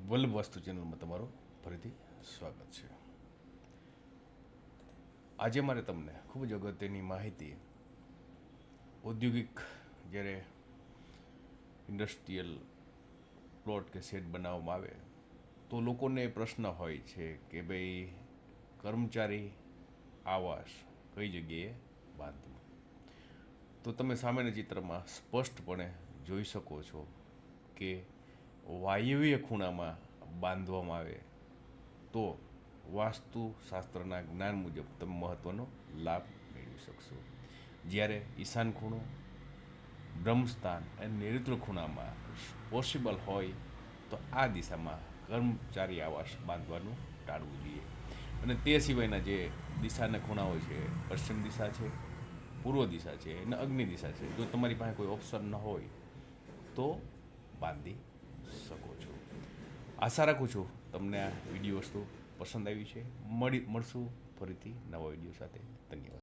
વલ્લભ વાસ્તુ ચેનલમાં તમારું ફરીથી સ્વાગત છે. આજે મારે તમને ખૂબ જ અગત્યની માહિતી, ઔદ્યોગિક જ્યારે ઇન્ડસ્ટ્રીયલ પ્લોટ કે સેટ બનાવવામાં આવે તો લોકોને પ્રશ્ન હોય છે કે ભાઈ કર્મચારી આવાસ કઈ જગ્યાએ બાંધવું. તો તમે સામેના ચિત્રમાં સ્પષ્ટપણે જોઈ શકો છો કે વાયવ્ય ખૂણામાં બાંધવામાં આવે તો વાસ્તુશાસ્ત્રના જ્ઞાન મુજબ તમે મહત્ત્વનો લાભ મેળવી શકશો. જ્યારે ઈશાન ખૂણો, બ્રહ્મસ્થાન અને નૈઋત્ય ખૂણામાં પોસિબલ હોય તો આ દિશામાં કર્મચારી આવાસ બાંધવાનું ટાળવું જોઈએ. અને તે સિવાયના જે દિશાના ખૂણાઓ છે, પશ્ચિમ દિશા છે, પૂર્વ દિશા છે અને અગ્નિ દિશા છે, જો તમારી પાસે કોઈ ઓપ્શન ન હોય તો બાંધી શકો છો. આશા રાખું છું તમને આ વિડીયો વસ્તુ પસંદ આવી છે. મળશું ફરીથી નવા વિડીયો સાથે. ધન્યવાદ.